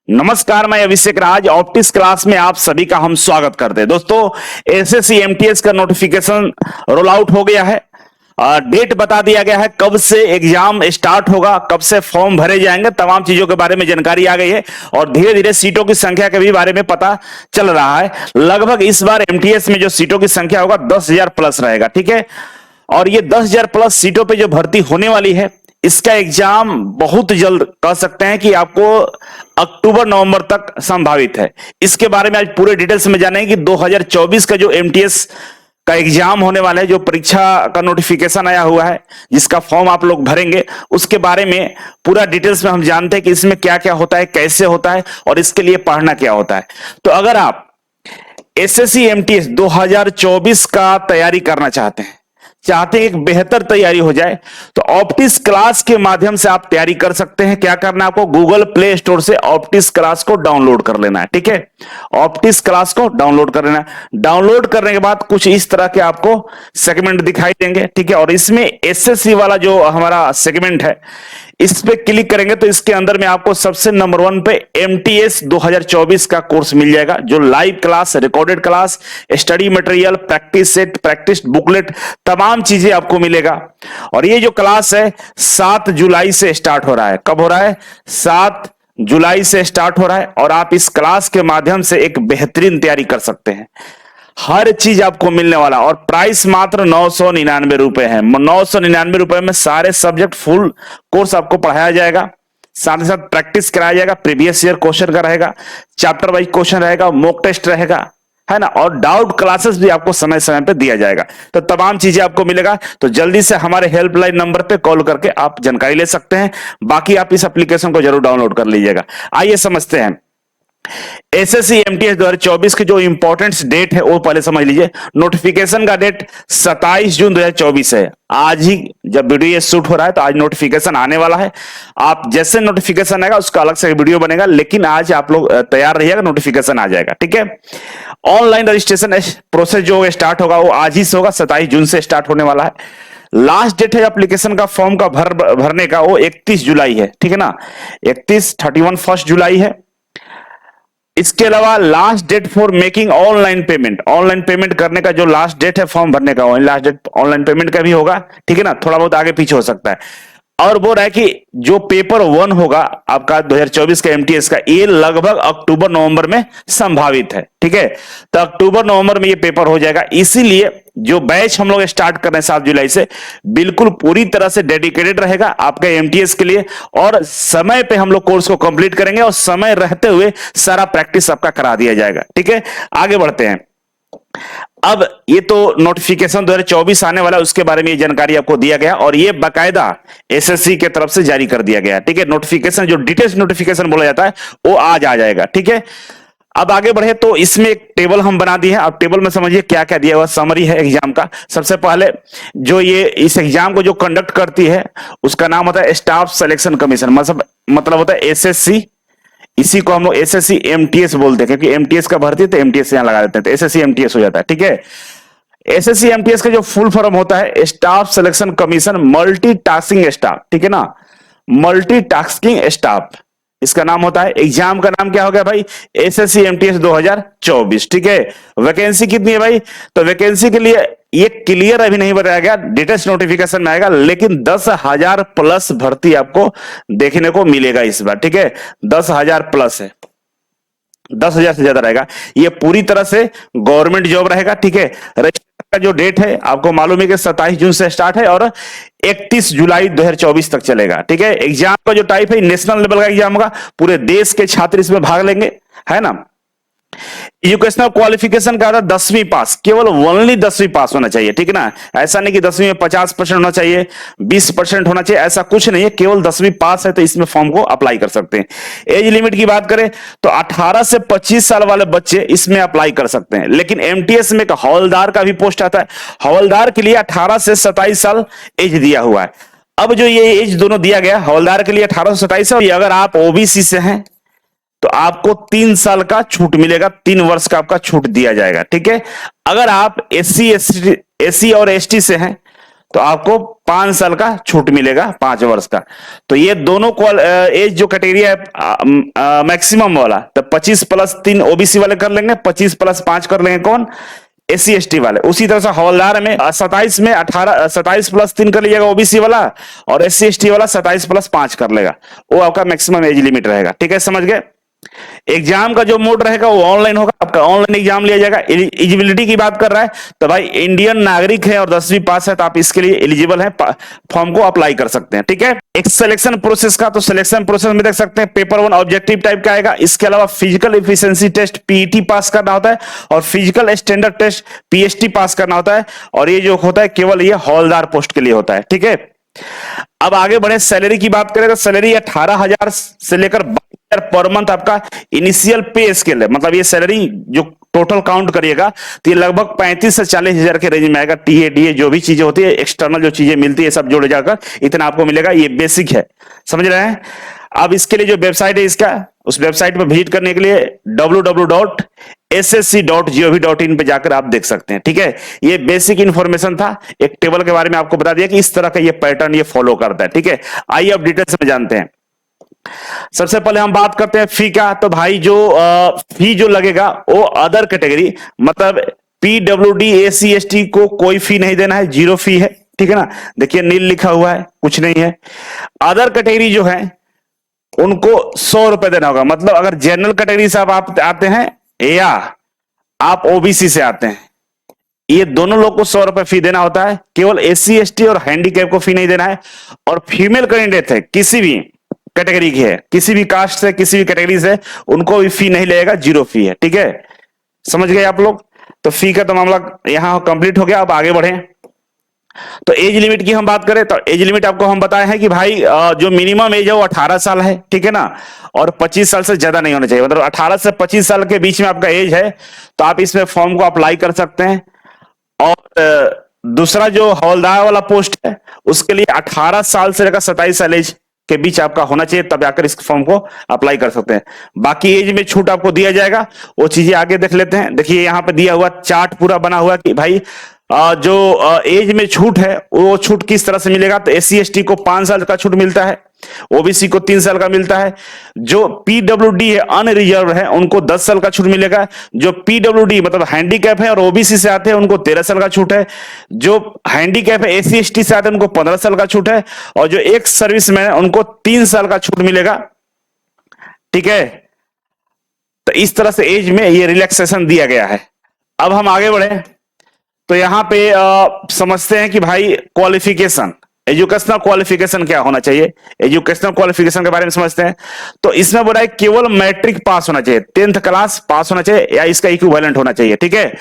नमस्कार, मैं अभिषेक राज optics class में आप सभी का हम स्वागत करते हैं। दोस्तों, एसएससी एमटीएस का नोटिफिकेशन रोल आउट हो गया है। डेट बता दिया गया है, कब से एग्जाम स्टार्ट होगा, कब से फॉर्म भरे जाएंगे, तमाम चीजों के बारे में जानकारी आ गई है और धीरे धीरे सीटों की संख्या के भी बारे में पता चल रहा है। लगभग इस बार एमटीएस में जो सीटों की संख्या होगा 10,000 प्लस रहेगा, ठीक है। और ये 10,000 प्लस सीटों पे जो भर्ती होने वाली है, इसका एग्जाम बहुत जल्द कह सकते हैं कि आपको अक्टूबर नवंबर तक संभावित है। इसके बारे में आज पूरे डिटेल्स में जानेंगे कि 2024 का जो एमटीएस का एग्जाम होने वाला है, जो परीक्षा का नोटिफिकेशन आया हुआ है, जिसका फॉर्म आप लोग भरेंगे, उसके बारे में पूरा डिटेल्स में हम जानते हैं कि इसमें क्या क्या होता है, कैसे होता है और इसके लिए पढ़ना क्या होता है। तो अगर आप एसएससी एमटीएस 2024 का तैयारी करना चाहते हैं एक बेहतर तैयारी हो जाए, तो ऑप्टिक्स क्लास के माध्यम से आप तैयारी कर सकते हैं। क्या करना है आपको, गूगल प्ले स्टोर से ऑप्टिक्स क्लास को डाउनलोड कर लेना है, ठीक है। ऑप्टिक्स क्लास को डाउनलोड कर लेना है। डाउनलोड करने के बाद कुछ इस तरह के आपको सेगमेंट दिखाई देंगे, ठीक है। और इसमें एसएससी वाला जो हमारा सेगमेंट है, इस पे क्लिक करेंगे तो इसके अंदर में आपको सबसे नंबर 1 पे एमटीएस 2024 का कोर्स मिल जाएगा, जो live class, recorded class, study material, practice set, practice booklet, तमाम चीजें आपको मिलेगा। और ये जो क्लास है 7 जुलाई से स्टार्ट हो रहा है। कब हो रहा है? 7 जुलाई से स्टार्ट हो रहा है। और आप इस क्लास के माध्यम से एक बेहतरीन तैयारी कर सकते हैं। हर चीज आपको मिलने वाला और प्राइस मात्र 999 रुपए है। 999 रुपए में सारे सब्जेक्ट फुल कोर्स आपको पढ़ाया जाएगा, साथ ही साथ प्रैक्टिस कराया जाएगा, प्रीवियस ईयर क्वेश्चन का रहेगा, चैप्टर वाइज क्वेश्चन रहेगा, मॉक टेस्ट रहेगा, है ना। और डाउट क्लासेस भी आपको समय समय पे दिया जाएगा। तो तमाम चीजें आपको मिलेगा। तो जल्दी से हमारे हेल्पलाइन नंबर पे कॉल करके आप जानकारी ले सकते हैं। बाकी आप इस एप्लीकेशन को जरूर डाउनलोड कर लीजिएगा। आइए समझते हैं एसएससी एमटीएस 2024 की जो इंपॉर्टेंट डेट है वो पहले समझ लीजिए। नोटिफिकेशन का डेट 27 जून 2024 है। आज ही जब वीडियो शूट हो रहा है तो आज नोटिफिकेशन आने वाला है। आप जैसे नोटिफिकेशन आएगा उसका अलग से वीडियो बनेगा, लेकिन आज आप लोग तैयार रहिएगा, नोटिफिकेशन आ जाएगा, ठीक है। ऑनलाइन रजिस्ट्रेशन प्रोसेस जो स्टार्ट होगा वो आज ही से होगा, 27 जून से स्टार्ट होने वाला है। लास्ट डेट है एप्लीकेशन का फॉर्म का भरने का, वो 31 जुलाई है, ठीक है ना। 31 1 जुलाई है। इसके अलावा last date for making online payment करने का जो लास्ट डेट है फॉर्म भरने का, लास्ट डेट ऑनलाइन पेमेंट का भी होगा, ठीक है ना। थोड़ा बहुत आगे पीछे हो सकता है। और बोल रहा है कि जो पेपर 1 होगा आपका 2024 का एमटीएस का, ये लगभग अक्टूबर नवंबर में संभावित है, ठीक है। तो अक्टूबर नवंबर में ये पेपर हो जाएगा। इसीलिए जो बैच हम लोग स्टार्ट कर रहे हैं 7 जुलाई से, बिल्कुल पूरी तरह से डेडिकेटेड रहेगा आपके एमटीएस के लिए। और समय पे हम लोग कोर्स को कंप्लीट करेंगे और समय रहते हुए सारा प्रैक्टिस आपका करा दिया जाएगा, ठीक है। आगे बढ़ते हैं। अब ये तो नोटिफिकेशन 2024 आने वाला है, उसके बारे में ये जानकारी आपको दिया गया और ये बाकायदा एसएससी के तरफ से जारी कर दिया गया, ठीक है। नोटिफिकेशन जो डिटेल्स नोटिफिकेशन बोला जाता है वो आज आ जाएगा, ठीक है। अब आगे बढ़े तो इसमें एक टेबल हम बना दिए हैं। अब टेबल में समझिए क्या क्या दिया हुआ, समरी है एग्जाम का। सबसे पहले जो ये इस एग्जाम को जो कंडक्ट करती है उसका नाम होता है स्टाफ सिलेक्शन कमीशन, मतलब होता है एसएससी। इसी को हम लोग एसएससी एमटीएस बोलते हैं, क्योंकि एमटीएस का भर्ती तो एमटीएस यहां लगा देते हैं, तो एसएससी एमटीएस हो जाता है, ठीक है। एसएससी एमटीएस का जो फुल फॉर्म होता है staff selection commission multitasking staff, ठीक है ना। मल्टीटास्किंग स्टाफ इसका नाम होता है। एग्जाम का नाम क्या हो गया भाई? एसएससी एमटीएस 2024, ठीक है। वैकेंसी कितनी है भाई? तो वैकेंसी के लिए ये क्लियर अभी नहीं बताया गया, डिटेल्स नोटिफिकेशन में आएगा, लेकिन 10,000 प्लस भर्ती आपको देखने को मिलेगा इस बार, ठीक है। 10,000 प्लस है, 10,000 से ज्यादा रहेगा। ये पूरी तरह से गवर्नमेंट जॉब रहेगा, ठीक है। रजिस्ट्रेशन का जो डेट है आपको मालूम है कि 27 जून से स्टार्ट है और 31 जुलाई 2024 तक चलेगा, ठीक है। एग्जाम का जो टाइप है नेशनल लेवल का एग्जाम होगा, पूरे देश के छात्र इसमें भाग लेंगे, है ना। एजुकेशनल क्वालिफिकेशन का 10वीं पास, केवल ओनली 10वीं पास होना चाहिए, ठीक है ना। ऐसा नहीं कि 10वीं में 50% होना चाहिए, 20% होना चाहिए, ऐसा कुछ नहीं है। केवल 10वीं पास है तो इसमें फॉर्म को अप्लाई कर सकते हैं। एज लिमिट की बात करें तो 18 से 25 साल वाले बच्चे इसमें अप्लाई कर सकते हैं। लेकिन एमटीएस में एक हवलदार का भी पोस्ट आता है, हवलदार के लिए 18 से 27 साल एज दिया हुआ है। अब जो ये एज दोनों दिया गया, हवलदार के लिए 18 से 27 साल, अगर आप ओबीसी से हैं तो आपको 3 साल का छूट मिलेगा, 3 वर्ष का आपका छूट दिया जाएगा, ठीक है। अगर आप एससी और एसटी से हैं तो आपको 5 साल का छूट मिलेगा, 5 वर्ष का। तो ये दोनों एज जो कैटेगरी है मैक्सिमम वाला, तो 25+3 ओबीसी वाले कर लेंगे, 25+5 कर लेंगे कौन, SC ST वाले। उसी तरह से हवलदार में 27 में 18, 27+3 कर लीजिएगा ओबीसी वाला, और SC ST वाला 27+5 कर लेगा, वो आपका मैक्सिमम एज लिमिट रहेगा। ठीक है, समझ गए। एग्जाम का जो मोड रहेगा वो ऑनलाइन होगा, आपका ऑनलाइन एग्जाम लिया जाएगा। एलिजिबिलिटी की बात कर रहा है तो भाई इंडियन नागरिक है और 10वीं पास है तो आप इसके लिए एलिजिबल हैं, फॉर्म को अप्लाई कर सकते हैं। ठीक है, एक सिलेक्शन प्रोसेस का, तो सिलेक्शन प्रोसेस में देख सकते हैं पेपर 1 ऑब्जेक्टिव टाइप का आएगा। इसके अलावा फिजिकल एफिशिएंसी टेस्ट PET पास करना होता है, और फिजिकल स्टैंडर्ड टेस्ट PST पास करना होता है, और ये जो होता है केवल ये हौलदार पोस्ट के लिए होता है। ठीक है, अब आगे बढ़े, सैलरी की बात करें तो सैलरी 18,000 से लेकर 22,000 पर मंथ आपका इनिशियल पे स्केल है। मतलब ये सैलरी जो टोटल काउंट करिएगा तो ये लगभग 35 से 40,000 के रेंज में आएगा। टीए डीए जो भी चीजें होती है, एक्सटर्नल जो चीजें मिलती है, सब जोड़े जाकर इतना आपको मिलेगा। ये बेसिक है, समझ रहे हैं। अब इसके लिए जो वेबसाइट है इसका, उस वेबसाइट पर विजिट करने के लिए www.ssc.gov.in पे जाकर आप देख सकते हैं। ठीक है, ये बेसिक इंफॉर्मेशन था, एक टेबल के बारे में आपको बता दिया कि इस तरह का ये पैटर्न ये फॉलो करता है। ठीक है, आइए अब डिटेल्स में जानते हैं। सबसे पहले हम बात करते हैं फी का। तो भाई जो फी जो लगेगा वो अदर कैटेगरी, मतलब PWD SC ST को कोई फी नहीं देना है, 0 फी है। ठीक है ना, देखिए नील लिखा हुआ है, कुछ नहीं है। अदर कैटेगरी जो है उनको 100 रुपए देना होगा। मतलब अगर जनरल कैटेगरी से आप आते हैं या आप OBC से आते हैं, ये दोनों लोग को 100 रुपए फी देना होता है। केवल SC ST और हैंडीकैप को फी नहीं देना है। और फीमेल कैंडिडेट है, किसी भी कैटेगरी की है, किसी भी कास्ट से, किसी भी कैटेगरी से, उनको भी फी नहीं लगेगा, 0 फी है। ठीक है, समझ गए आप लोग। तो फी का तो मामला यहां कंप्लीट हो गया। अब आगे बढ़े, तो एज लिमिट की हम बात करें तो एज लिमिट आपको हम बताए हैं कि भाई जो मिनिमम एज है वो 18 साल है। ठीक है ना, और 25 साल से ज्यादा नहीं होना चाहिए। मतलब 18 से 25 साल के बीच में आपका एज है तो आप इसमें फॉर्म को अप्लाई कर सकते हैं। और दूसरा जो हवलदार वाला पोस्ट है उसके लिए 18 साल से लेकर 27 साल एज के बीच आपका होना चाहिए, तब जाकर इस फॉर्म को अप्लाई कर सकते हैं। बाकी एज में छूट आपको दिया जाएगा, वो चीजें आगे देख लेते हैं। देखिए यहाँ पे दिया हुआ चार्ट पूरा बना हुआ कि भाई जो एज में छूट है वो छूट किस तरह से मिलेगा। तो SC ST को 5 साल का छूट मिलता है, OBC को 3 साल का मिलता है। जो PWD है अनरिजर्व है उनको 10 साल का छूट मिलेगा। जो PWD मतलब हैंडीकैप है और OBC से आते हैं उनको 13 साल का छूट है। जो हैंडीकैप है SC ST से आते हैं उनको 15 साल का छूट है। और जो एक्स सर्विसमैन है उनको 3 साल का छूट मिलेगा। ठीक है, तो इस तरह से एज में ये रिलैक्सेशन दिया गया है। अब हम आगे बढ़े तो यहां पे समझते हैं कि भाई क्वालिफिकेशन, एजुकेशनल क्वालिफिकेशन क्या होना चाहिए। एजुकेशनल क्वालिफिकेशन के बारे में समझते हैं। तो इसमें बोला है केवल मैट्रिक पास होना चाहिए, 10th क्लास पास होना चाहिए या इसका इक्विवेलेंट होना चाहिए। ठीक है,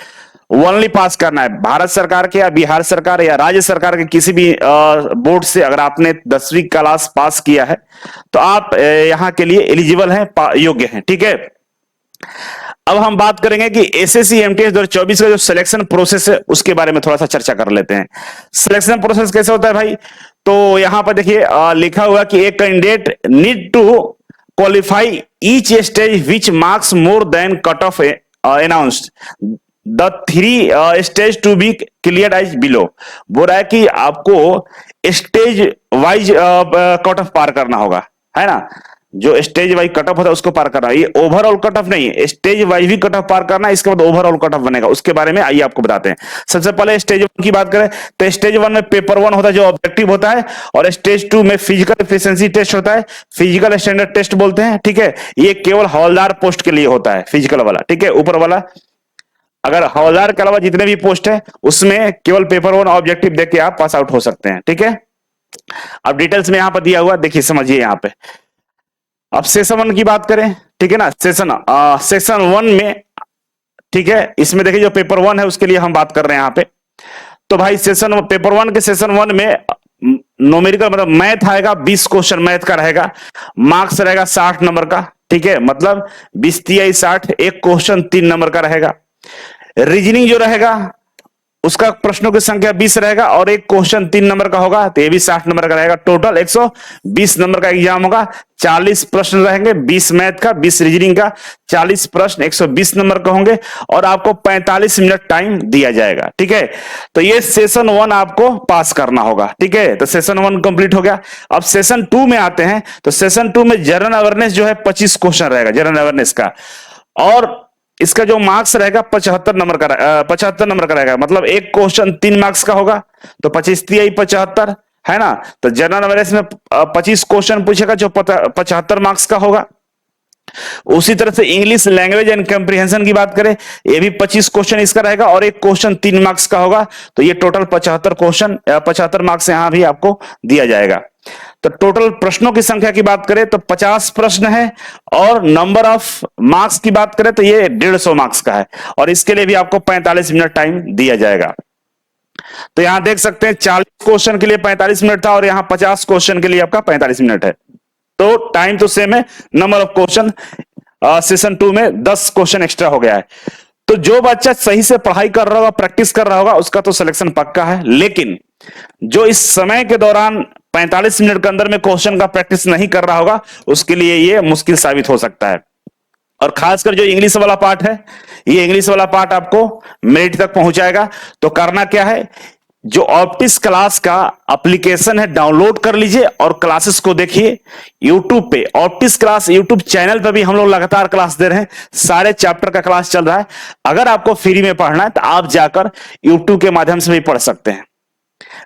ओनली पास करना है। भारत सरकार के या बिहार सरकार या राज्य सरकार के किसी भी बोर्ड से अगर आपने 10वीं क्लास पास किया है तो आप यहां के लिए एलिजिबल हैं, योग्य हैं। ठीक है, अब हम बात करेंगे कि SSC MTS 2024 का जो सिलेक्शन प्रोसेस है उसके बारे में थोड़ा सा चर्चा कर लेते हैं। सिलेक्शन प्रोसेस कैसे होता है भाई, तो यहां पर देखिए लिखा हुआ कि एक candidate need to qualify each stage which marks more than cut off announced the 3 stage to be clear as below. बोल रहा है कि आपको स्टेज वाइज कट ऑफ पार करना होगा, है ना। जो स्टेज वाइज कट ऑफ होता है उसको पार करना है। ये ओवरऑल कट ऑफ नहीं है, स्टेज वाइज भी कट ऑफ पार करना है, इसके बाद ओवरऑल कट ऑफ बनेगा। उसके बारे में आइए आपको बताते हैं। सबसे पहले स्टेज 1 की बात करें तो स्टेज 1 में पेपर 1 होता है जो ऑब्जेक्टिव होता है, और स्टेज 2 में फिजिकल एफिशिएंसी टेस्ट होता है, फिजिकल स्टैंडर्ड टेस्ट बोलते हैं। ठीक है, ये केवल हवलदार पोस्ट के लिए होता है, फिजिकल वाला। ठीक है, ऊपर वाला अगर हवलदार के अलावा जितने भी पोस्ट है उसमें केवल पेपर 1 ऑब्जेक्टिव देख के आप पास आउट हो सकते हैं। ठीक है, अब डिटेल्स में यहां पर दिया हुआ, देखिए समझिए यहां पे। अब सेशन 1 की बात करें, ठीक है ना, सेशन 1 में, ठीक है, इसमें देखिए जो पेपर 1 है उसके लिए हम बात कर रहे हैं यहां पे। तो भाई पेपर 1 के सेशन 1 में न्यूमेरिकल मतलब मैथ आएगा, 20 क्वेश्चन मैथ का रहेगा, मार्क्स रहेगा 60 नंबर का। ठीक है, मतलब 20 × 60, एक क्वेश्चन 3 नंबर का रहेगा। रीजनिंग जो रहेगा उसका प्रश्नों की संख्या 20 रहेगा और एक क्वेश्चन 3 नंबर का होगा, तो ये भी 60 नंबर का रहेगा। टोटल 120 नंबर का एग्जाम होगा। 40 प्रश्न रहेंगे, 20 मैथ का, 20 रीजनिंग का, 40 प्रश्न 120 नंबर का होंगे और आपको 45 मिनट टाइम दिया जाएगा। ठीक है, तो ये सेशन 1 आपको पास करना होगा। ठीक है, तो सेशन 1 कंप्लीट हो गया। अब सेशन 2 में आते हैं, तो सेशन 2 में जनरल अवेयरनेस जो है 25 क्वेश्चन रहेगा जनरल अवेयरनेस का, और इसका जो मार्क्स रहेगा 75 नंबर का 75 नंबर का रहेगा। मतलब एक क्वेश्चन 3 मार्क्स का होगा, तो 25 3 75 है ना। तो जनरल अवेयरनेस में 25 क्वेश्चन पूछेगा जो 75 मार्क्स का होगा। उसी तरह से इंग्लिश लैंग्वेज एंड कंप्रीहेंशन की बात करें, ये भी 25 क्वेश्चन इसका रहेगा और एक क्वेश्चन 3 मार्क्स का होगा। तो ये टोटल 75 क्वेश्चन 75 मार्क्स यहां भी आपको दिया जाएगा। तो टोटल प्रश्नों की संख्या की बात करें तो 50 प्रश्न है, और नंबर ऑफ मार्क्स की बात करें तो ये 150 मार्क्स का है, और इसके लिए भी आपको 45 मिनट टाइम दिया जाएगा। तो यहां देख सकते हैं 40 क्वेश्चन के लिए 45 मिनट था और यहां 50 क्वेश्चन के लिए आपका 45 मिनट है। तो टाइम तो सेम है, नंबर ऑफ क्वेश्चन सेशन 2 में 10 क्वेश्चन एक्स्ट्रा हो गया है। तो जो बच्चा सही से पढ़ाई कर रहा होगा, प्रैक्टिस कर रहा होगा, उसका तो सिलेक्शन पक्का है। लेकिन जो इस समय के दौरान 45 मिनट के अंदर में क्वेश्चन का प्रैक्टिस नहीं कर रहा होगा, उसके लिए ये मुश्किल साबित हो सकता है। और खासकर जो इंग्लिश वाला पार्ट है, ये इंग्लिश वाला पार्ट आपको मेरिट तक पहुंचाएगा। तो करना क्या है, जो ऑप्टिक्स क्लास का एप्लीकेशन है डाउनलोड कर लीजिए और क्लासेस को देखिए यूट्यूब पे। ऑप्टिक्स क्लास यूट्यूब चैनल पे भी हम लोग लगातार क्लास दे रहे हैं, सारे चैप्टर का क्लास चल रहा है। अगर आपको फ्री में पढ़ना है तो आप जाकर यूट्यूब के माध्यम से भी पढ़ सकते हैं।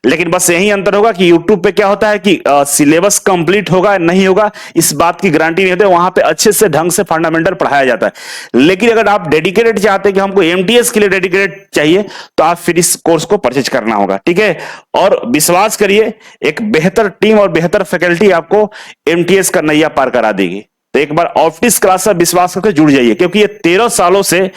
लेकिन बस यही अंतर होगा कि YouTube पे क्या होता है कि सिलेबस कंप्लीट होगा नहीं होगा इस बात की गारंटी नहीं होती, वहां पे अच्छे से ढंग से फंडामेंटल पढ़ाया जाता है। लेकिन अगर आप डेडिकेटेड चाहते हैं कि हमको एमटीएस के लिए डेडिकेटेड चाहिए, तो आप फिर इस कोर्स को परचेज करना होगा। ठीक है, और विश्वास करिए एक बेहतर टीम और बेहतर फैकल्टी आपको एमटीएस का नैया पार करा देगी। तो एक बार ऑप्टिक्स क्लास से विश्वास करके जुड़ जाइए, क्योंकि ये 13 सालों से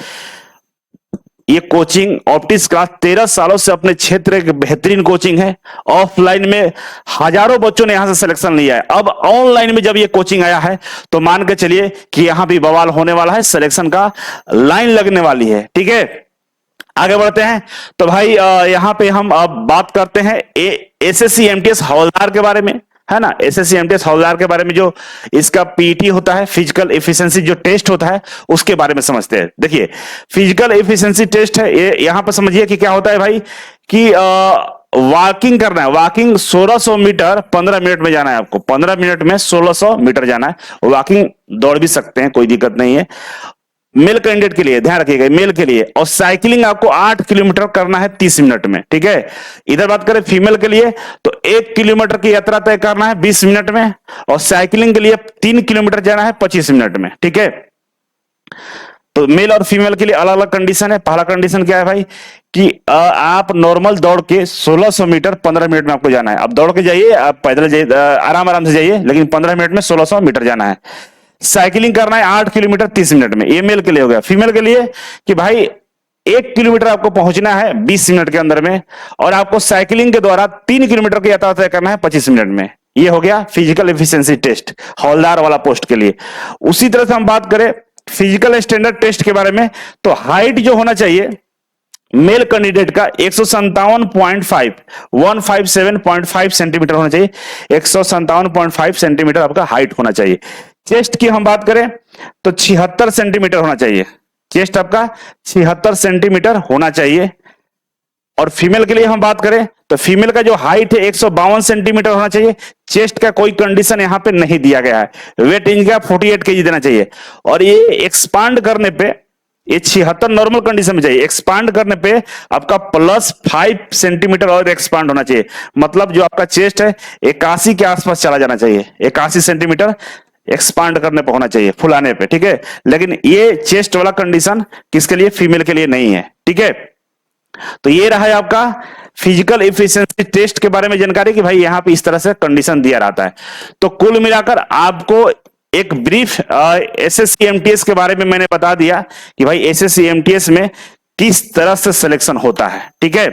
ये कोचिंग ऑप्टिक्स क्लास 13 सालों से अपने क्षेत्र की बेहतरीन कोचिंग है। ऑफलाइन में हजारों बच्चों ने यहां से सिलेक्शन लिया है, अब ऑनलाइन में जब ये कोचिंग आया है तो मान के चलिए कि यहां भी बवाल होने वाला है, सिलेक्शन का लाइन लगने वाली है। ठीक है, आगे बढ़ते हैं। तो भाई यहां पे हम अब बात करते हैं एसएससी एमटीएस हवलदार के बारे में, है ना। एसएससी एमटीएस हवलदार के बारे में जो इसका पीटी होता है, फिजिकल एफिशिएंसी जो टेस्ट होता है, उसके बारे में समझते हैं। देखिए फिजिकल एफिशिएंसी टेस्ट है ये, यहां पर समझिए कि क्या होता है भाई कि वॉकिंग करना है। वॉकिंग 1600 मीटर 15 मिनट में जाना है आपको, 15 मिनट में 1600 मीटर जाना है। वॉकिंग दौड़ भी सकते हैं, कोई दिक्कत नहीं है। मेल कैंडिडेट के लिए ध्यान रखिएगा, मेल के लिए। और साइकिलिंग आपको 8 किलोमीटर करना है 30 मिनट में। ठीक है, इधर बात करें फीमेल के लिए तो 1 किलोमीटर की यात्रा तय करना है 20 मिनट में, और साइकिलिंग के लिए 3 किलोमीटर जाना है 25 मिनट में। ठीक है, तो मेल और फीमेल के लिए अलग अलग कंडीशन है। पहला कंडीशन क्या है भाई कि आप नॉर्मल दौड़ के 1600 मीटर 15 मिनट में आपको जाना है। अब दौड़ के जाइए, आप पैदल जाइए, आराम आराम से जाइए, लेकिन 15 मिनट में 1600 मीटर जाना है। साइकिलिंग करना है 8 किलोमीटर 30 मिनट में, ये मेल के लिए हो गया। फीमेल के लिए कि भाई 1 किलोमीटर आपको पहुंचना है 20 मिनट के अंदर में, और आपको साइकिलिंग के द्वारा 3 किलोमीटर की यात्रा तय करना है 25 मिनट में। ये हो गया फिजिकल एफिशिएंसी टेस्ट हवलदार वाला पोस्ट के लिए। उसी तरह से हम बात करें फिजिकल स्टैंडर्ड टेस्ट के बारे में, तो हाइट जो होना चाहिए मेल कैंडिडेट का 157.5 सेंटीमीटर होना चाहिए। 157.5 सेंटीमीटर आपका हाइट होना चाहिए। चेस्ट की हम बात करें तो 76 सेंटीमीटर होना चाहिए। चेस्ट आपका 76 सेंटीमीटर होना चाहिए। और फीमेल के लिए हम बात करें तो फीमेल का जो हाइट है 152 सेंटीमीटर होना चाहिए। चेस्ट का कोई कंडीशन यहां पे नहीं दिया गया है। वेट इनका 48 केजी देना चाहिए। और ये एक्सपांड करने पे ये 76 नॉर्मल कंडीशन में चाहिए, एक्सपांड करने पे आपका +5 सेंटीमीटर और एक्सपांड होना चाहिए। मतलब जो आपका चेस्ट है 81 के आसपास चला जाना चाहिए, 81 सेंटीमीटर एक्सपांड करने पे होना चाहिए, फुलाने पे। ठीक है, लेकिन ये चेस्ट वाला कंडीशन किसके लिए, फीमेल के लिए नहीं है। ठीक है, तो ये रहा है आपका फिजिकल एफिशिएंसी टेस्ट के बारे में जानकारी कि भाई यहां पे इस तरह से कंडीशन दिया रहता है। तो कुल मिलाकर आपको एक ब्रीफ एसएससी एमटीएस के बारे में मैंने बता दिया कि भाई एसएससी एमटीएस में किस तरह से सिलेक्शन होता है। ठीक है,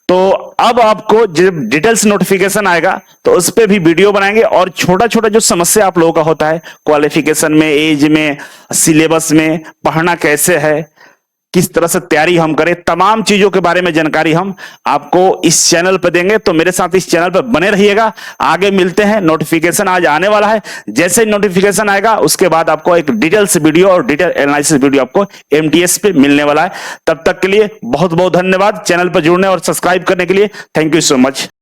तो अब आपको जब डिटेल्स नोटिफिकेशन आएगा तो उस पर भी वीडियो बनाएंगे, और छोटा छोटा जो समस्या आप लोगों का होता है क्वालिफिकेशन में, एज में, सिलेबस में, पढ़ना कैसे है, किस तरह से तैयारी हम करें, तमाम चीजों के बारे में जानकारी हम आपको इस चैनल पर देंगे। तो मेरे साथ इस चैनल पर बने रहिएगा। आगे मिलते हैं, नोटिफिकेशन आज आने वाला है। जैसे नोटिफिकेशन आएगा उसके बाद आपको एक डिटेल्स वीडियो और डिटेल एनालिसिस वीडियो आपको एमटीएस पे मिलने वाला है। तब तक के लिए बहुत बहुत धन्यवाद चैनल पर जुड़ने और सब्सक्राइब करने के लिए। Thank you so much.